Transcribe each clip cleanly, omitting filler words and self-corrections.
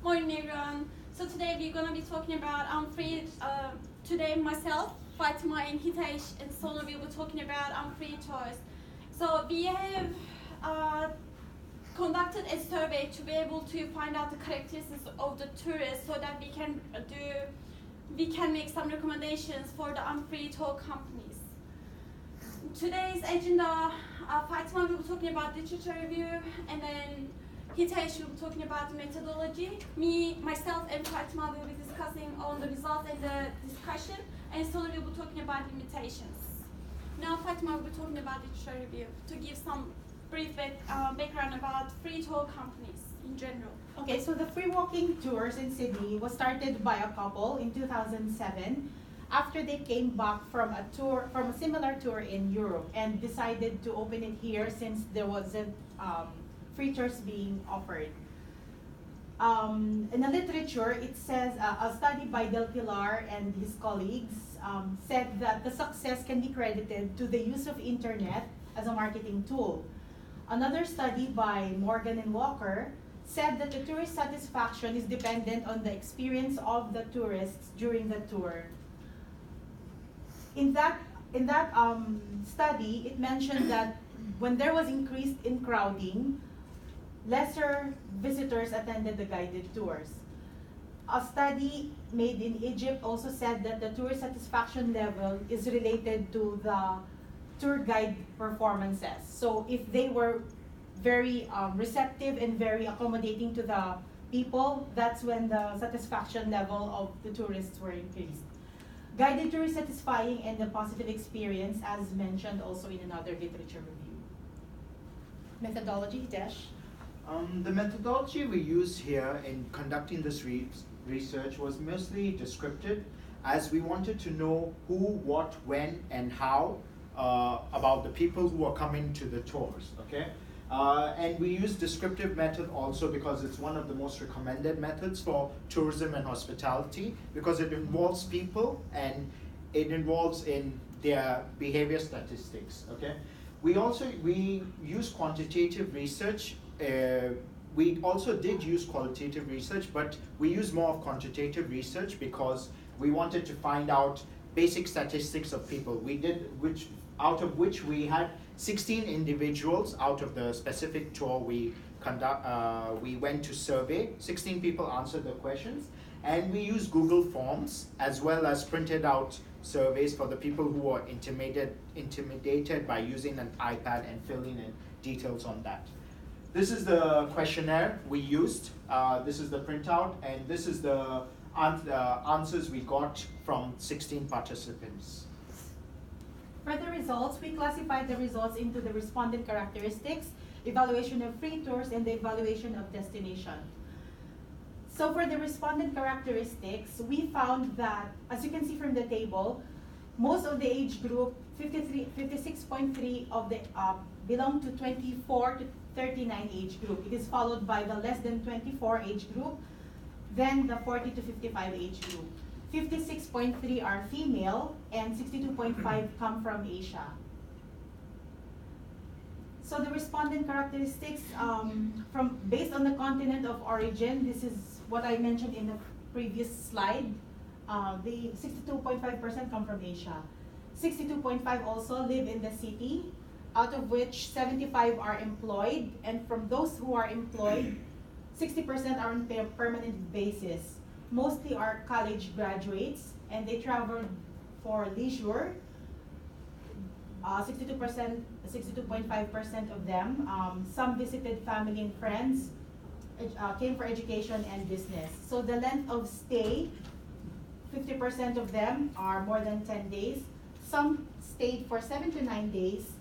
Morning everyone. So today we're gonna be talking about unfree. Today myself, Fatima and Hitesh and Sona will be talking about unfree tours. So we have conducted a survey to be able to find out the characteristics of the tourists so that we can make some recommendations for the unfree tour companies. Today's agenda, Fatima will be talking about literature review, and then Hitesh will be talking about the methodology. Myself, and Fatima will be discussing on the results and the discussion, and Sola will be talking about limitations. Now Fatima will be talking about literature review to give some brief background about free tour companies in general. Okay, so the free walking tours in Sydney was started by a couple in 2007 after they came back from a similar tour in Europe and decided to open it here since there wasn't free tours being offered. In the literature, it says a study by Del Pilar and his colleagues said that the success can be credited to the use of internet as a marketing tool. Another study by Morgan and Walker said that the tourist satisfaction is dependent on the experience of the tourists during the tour. In that study, it mentioned that when there was increase in crowding, lesser visitors attended the guided tours. A study made in Egypt also said that the tourist satisfaction level is related to the tour guide performances. So if they were very receptive and very accommodating to the people, that's when the satisfaction level of the tourists were increased. Guided tour is satisfying and a positive experience, as mentioned also in another literature review. Methodology, Desh? The methodology we used here in conducting this research was mostly descriptive, as we wanted to know who, what, when, and how about the people who are coming to the tours, okay? And we use descriptive method also because it's one of the most recommended methods for tourism and hospitality because it involves people and it involves in their behavior statistics, okay? We use quantitative research. We also did use qualitative research, but we use more of quantitative research because we wanted to find out basic statistics of people. Out of which we had 16 individuals out of the specific tour we went to survey. 16 people answered the questions, and we used Google Forms as well as printed out surveys for the people who were intimidated by using an iPad and filling in details on that. This is the questionnaire we used. This is the printout, and this is the answers we got from 16 participants. For the results, we classified the results into the respondent characteristics, evaluation of free tours, and the evaluation of destination. So for the respondent characteristics, we found that, as you can see from the table, most of the age group, 56.3 of the belong to 24 to 39 age group. It is followed by the less than 24 age group, then the 40 to 55 age group. 56.3 are female, and 62.5 come from Asia. So the respondent characteristics, based on the continent of origin, this is what I mentioned in the previous slide. The 62.5% come from Asia. 62.5 also live in the city, out of which 75 are employed, and from those who are employed, 60% are on permanent basis. Mostly are college graduates, and they traveled for leisure. 62.5% of them. Some visited family and friends, came for education and business. So the length of stay, 50% of them are more than 10 days. Some stayed for 7 to 9 days.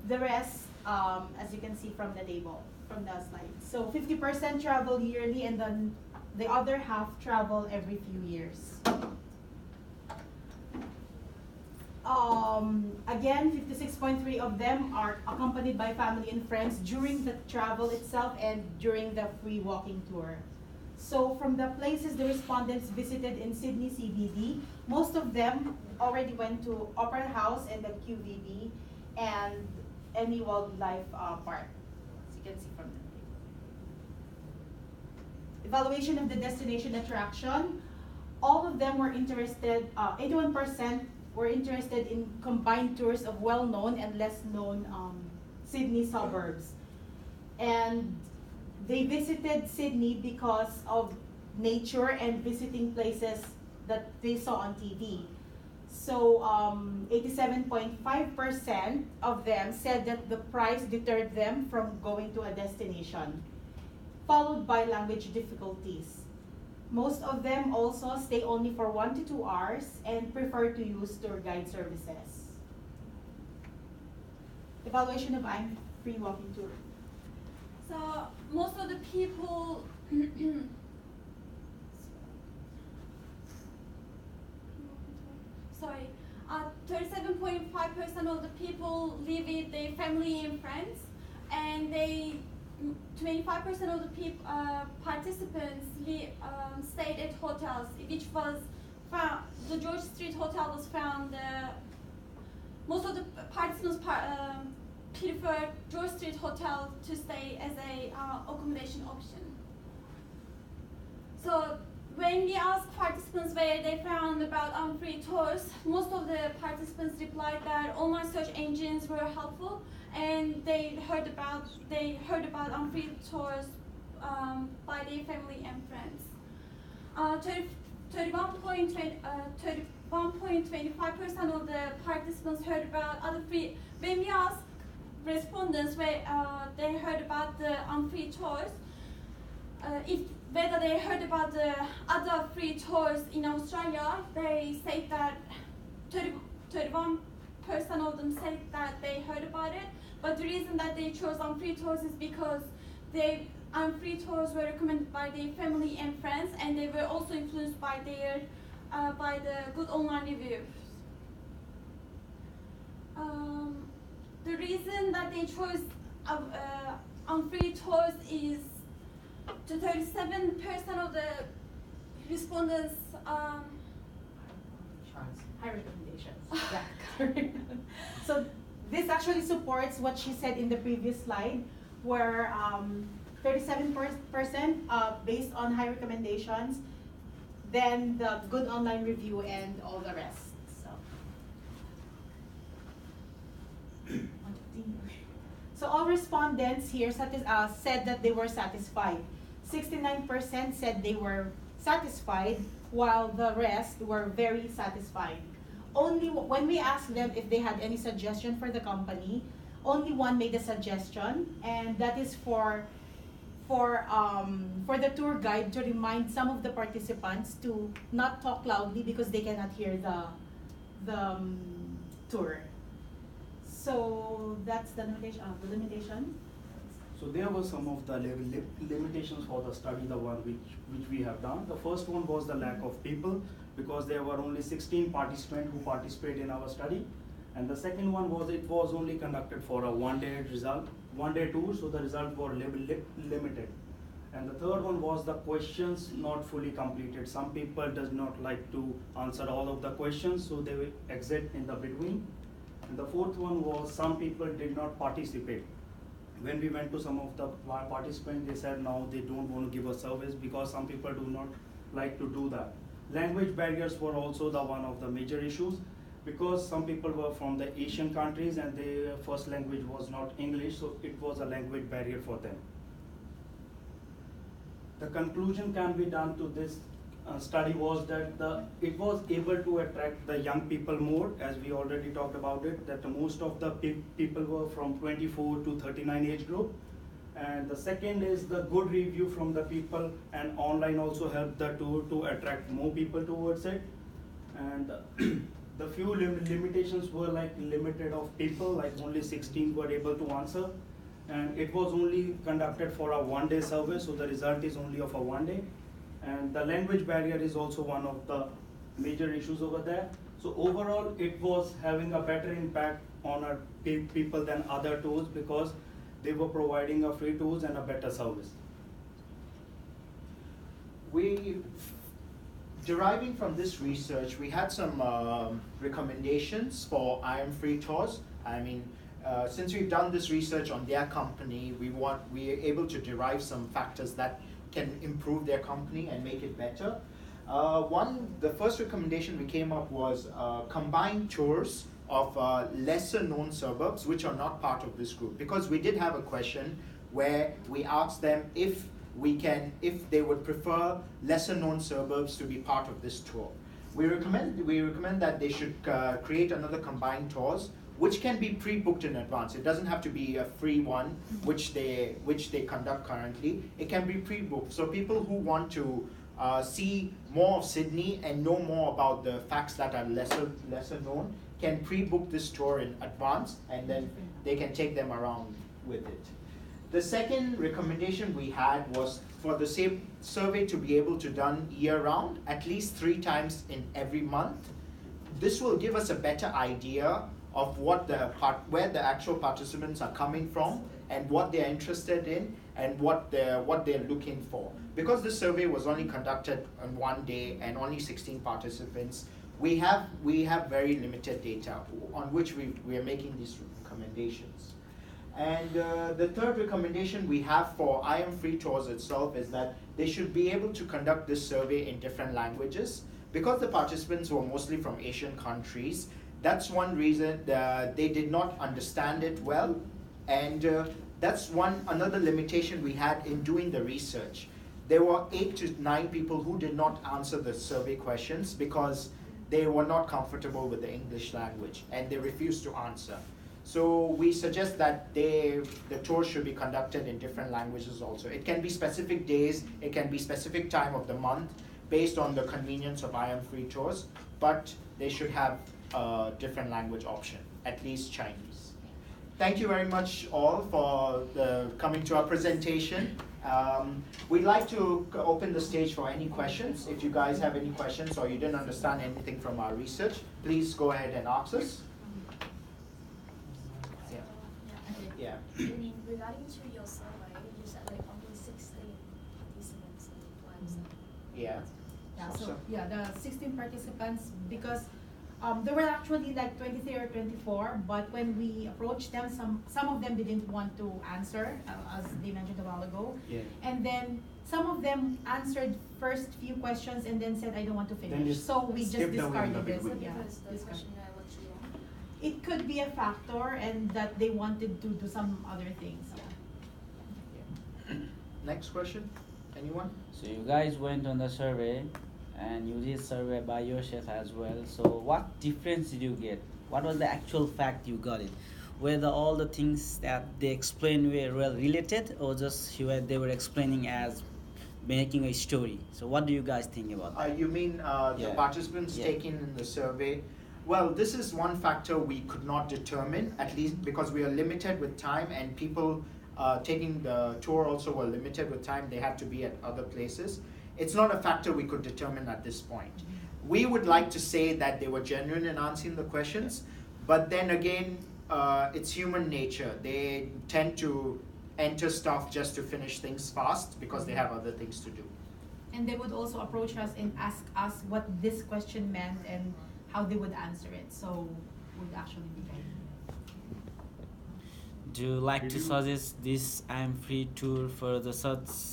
The rest, as you can see from the table, from the slide. So 50% travel yearly, and then the other half travel every few years. Again, 56.3 of them are accompanied by family and friends during the travel itself and during the free walking tour. So from the places the respondents visited in Sydney CBD, most of them already went to Opera House and the QVB and any wildlife park, as you can see from the Evaluation of the destination attraction. All of them were interested, 81% were interested in combined tours of well-known and less-known Sydney suburbs. And they visited Sydney because of nature and visiting places that they saw on TV. So 87.5% of them said that the price deterred them from going to a destination, followed by language difficulties. Most of them also stay only for 1 to 2 hours and prefer to use tour guide services. Evaluation of I'm Free Walking Tour. So most of the people sorry, 37.5% of the people live with their family and friends, and 25% of the participants stayed at hotels, which was found, the George Street Hotel was found, most of the participants preferred George Street Hotel to stay as a accommodation option. So when we asked participants where they found about free tours, most of the participants replied that online search engines were helpful, and they heard about free tours by their family and friends. 31.25% of the participants heard about other free. When we asked respondents where they heard about the free tours, whether they heard about the other free tours in Australia, they say that 31% of them say that they heard about it. But the reason that they chose free tours is because they free tours were recommended by their family and friends, and they were also influenced by the good online reviews. The reason that they chose free tours is to 37% of the respondents high recommendations. Yeah, correct. So this actually supports what she said in the previous slide, where 37% based on high recommendations, then the good online review and all the rest. So all respondents here said that they were satisfied. 69% said they were satisfied, while the rest were very satisfied. Only when we asked them if they had any suggestion for the company, only one made a suggestion, and that is for the tour guide to remind some of the participants to not talk loudly because they cannot hear the tour. So that's the limitation. So there were some of the limitations for the study, the one which we have done. The first one was the lack of people, because there were only 16 participants who participated in our study. And the second one was it was only conducted for a one-day tour, so the results were limited. And the third one was the questions not fully completed. Some people does not like to answer all of the questions, so they will exit in the between. And the fourth one was some people did not participate. When we went to some of the participants, they said now they don't want to give a service because some people do not like to do that. Language barriers were also the one of the major issues, because some people were from the Asian countries and their first language was not English, so it was a language barrier for them. The conclusion can be done to this study was that it was able to attract the young people more, as we already talked about it, that most of the people were from 24 to 39 age group. And the second is the good review from the people, and online also helped the tour to attract more people towards it. And the few limitations were like limited of people, like only 16 were able to answer. And it was only conducted for a one-day survey, so the result is only of a one day. And the language barrier is also one of the major issues over there. So overall, it was having a better impact on our people than other tours, because they were providing a free tours and a better service. Deriving from this research, we had some recommendations for IM free tours. I mean, since we've done this research on their company, we are able to derive some factors that can improve their company and make it better. The first recommendation we came up was combined tours of lesser known suburbs which are not part of this group, because we did have a question where we asked them if they would prefer lesser known suburbs to be part of this tour. We recommend that they should create another combined tours which can be pre-booked in advance. It doesn't have to be a free one which they conduct currently. It can be pre-booked. So people who want to see more of Sydney and know more about the facts that are lesser known can pre-book this tour in advance, and then they can take them around with it. The second recommendation we had was for the same survey to be able to done year-round, at least 3 times in every month. This will give us a better idea of where the actual participants are coming from and what they're interested in and what they're looking for. Because this survey was only conducted on 1 day and only 16 participants, we have very limited data on which we are making these recommendations. And the third recommendation we have for I Am Free Tours itself is that they should be able to conduct this survey in different languages. Because the participants were mostly from Asian countries, that's one reason they did not understand it well, and that's another limitation we had in doing the research. There were 8 to 9 people who did not answer the survey questions because they were not comfortable with the English language and they refused to answer. So we suggest that the tour should be conducted in different languages also. It can be specific days, it can be specific time of the month based on the convenience of I Am Free Tours, but they should have a different language option, at least Chinese. Thank you very much all for coming to our presentation. We'd like to open the stage for any questions. If you guys have any questions or you didn't understand anything from our research, please go ahead and ask us. Yeah. Regarding to your survey, you said like only 16 participants applied. Yeah. Yeah, so yeah, the 16 participants, because there were actually like 23 or 24, but when we approached them, some of them didn't want to answer, as they mentioned a while ago. Yeah. And then some of them answered first few questions and then said, I don't want to finish. So we just skipped away in the discarded this. beginning. Yeah, Because the question I let you on. it could be a factor, and that they wanted to do some other things. Yeah. Next question, anyone? So you guys went on the survey and you did survey by yourself as well. So what difference did you get? What was the actual fact you got it? Whether all the things that they explained were well related, or just they were explaining as making a story? So what do you guys think about that? You mean the Yeah. participants Yeah. taken in the survey? Well, this is one factor we could not determine, at least because we are limited with time, and people taking the tour also were limited with time. They had to be at other places. It's not a factor we could determine at this point. We would like to say that they were genuine in answering the questions, but then again, it's human nature. They tend to enter stuff just to finish things fast because they have other things to do. And they would also approach us and ask us what this question meant and how they would answer it. So would actually be good. Do you like to suggest this I Am Free tour for the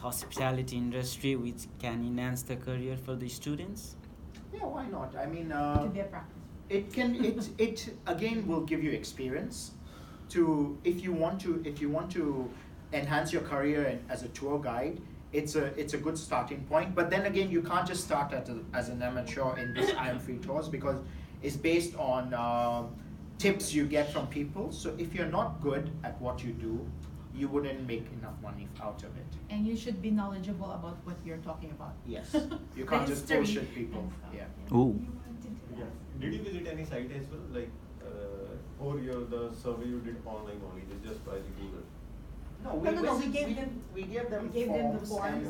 hospitality industry, which can enhance the career for the students? Yeah, why not? I mean, It could be a practice. it again will give you experience to if you want to enhance your career as a tour guide. It's a good starting point, but then again, you can't just start as an amateur in this I Am Free Tours, because it's based on tips you get from people. So if you're not good at what you do, you wouldn't make enough money out of it. And you should be knowledgeable about what you're talking about. Yes, you can't just History bullshit people. and stuff. Yeah. Ooh. Yeah. Did you visit any site as well, like, or the survey you did online only, just by the Google? No, No, we gave them the forms, and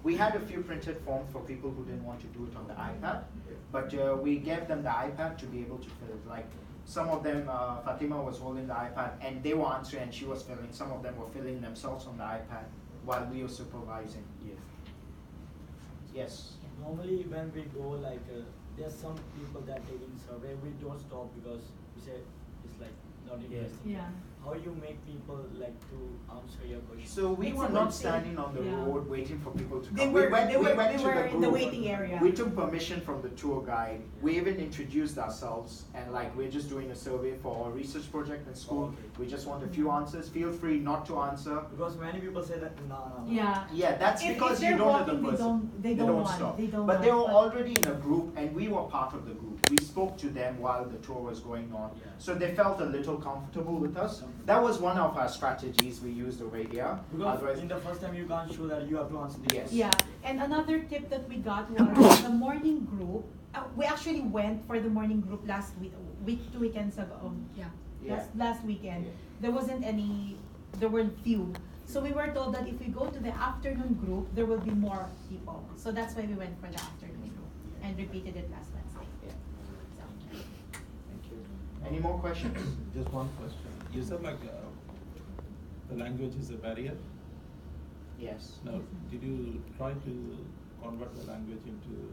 we had a few printed forms for people who didn't want to do it on the iPad, but we gave them the iPad to be able to fill it. Like some of them, Fatima was holding the iPad and they were answering and she was filling. Some of them were filling themselves on the iPad while we were supervising. Yes. Yes. Normally when we go, like there's some people that taking survey, we don't stop because we say it's like not interesting. Yeah. how you make people like to answer your question? So we It's were a not good standing on the thing. Yeah. road waiting for people to come. They we were- went, they we were- went they to were the in the group. waiting area. We took permission from the tour guide. We even introduced ourselves and like we're just doing a survey for our research project in school. Okay. We just want a few answers. Feel free not to answer. Because many people say that no. Yeah. Yeah, that's If because you they're don't know the walking, person. they don't want. stop. They don't but they were want, already in a group and we were part of the group. We spoke to them while the tour was going on. Yeah. So they felt a little comfortable with us. That was one of our strategies we used over here. Because Otherwise- in the first time you can't show that you have to answer the Yes. question. Yeah, and another tip that we got was the morning group. We actually went for the morning group last week, 2 weekends ago. Yeah, Yeah. last weekend. Yeah. There wasn't any, there were few. So we were told that if we go to the afternoon group, there will be more people. So that's why we went for the afternoon group and repeated it last Wednesday. Yeah. So. Thank you. Any more questions? Just one question. You said like the language is a barrier. Yes. Now, did you try to convert the language into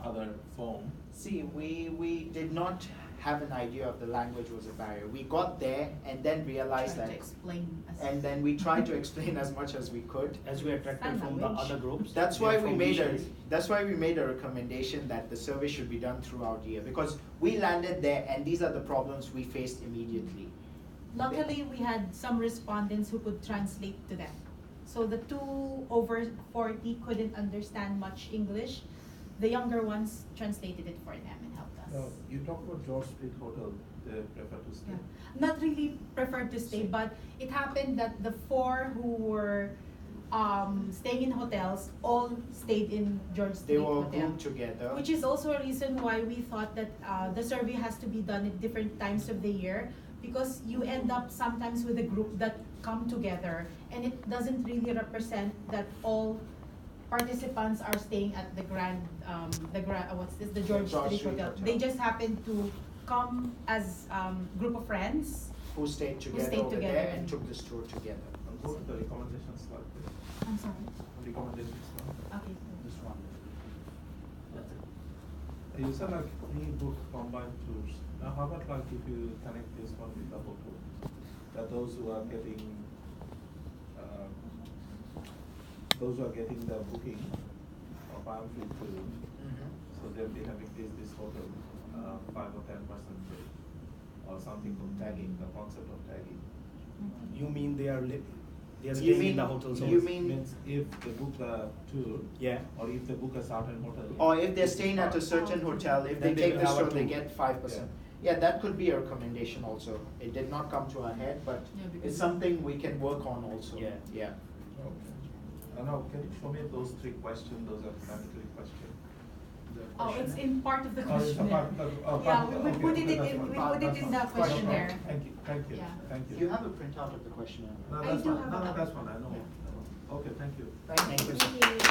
other form? See, we did not have an idea of the language was a barrier. We got there and then realized Tried to that, explain. and then we tried to explain as much as we could. As we attracted Sign from the language. other groups. That's they why are we from made a, missions. that's why we made a recommendation that the survey should be done throughout the year, because we landed there and these are the problems we faced immediately. Luckily, we had some respondents who could translate to them. So the 2 over 40 couldn't understand much English. The younger ones translated it for them and helped us. Now, you talk about George Street Hotel, they prefer to stay. Yeah. Not really preferred to stay, but it happened that the 4 who were staying in hotels all stayed in George Street They were Hotel. grouped together. Which is also a reason why we thought that the survey has to be done at different times of the year, because you end up sometimes with a group that come together and it doesn't really represent that all participants are staying at the the George Street Hotel. They just happen to come as group of friends. who stayed together stayed over together there and and- took this tour together. And go to the recommendation slide. I'm sorry. Recommendation slide. Okay. This one. That's it. You said like e-book combined tours. Now how about like if you connect this one with the hotel? That those who are getting the booking of I'm free to, so they'll be having this hotel 5 or 10% or something from tagging, the concept of tagging. You mean they are You staying mean- in the hotels? you also? mean- Means if they book a tour, Yeah. or if they book a certain hotel. Or if they're staying at a certain hotel, if they Then they take will this have a tour, they tour. get 5%. Yeah, that could be a recommendation also. It did not come to our head, but Yeah, because- it's something we can work on also. Yeah. Yeah. Okay. Now, can you show me those 3 questions, those are mandatory questions? Oh, it's in part of the Oh, it's a questionnaire. part- Yeah, we okay, put it okay, in, that's we fine. put it That's in fine. the That's fine. questionnaire. Thank you, thank you, Yeah. thank you. You have a printout of the questionnaire. No, I that's do fine, have no, a no, copy. that's fine, I know. Yeah. Okay, thank you. Thank you. Thank you.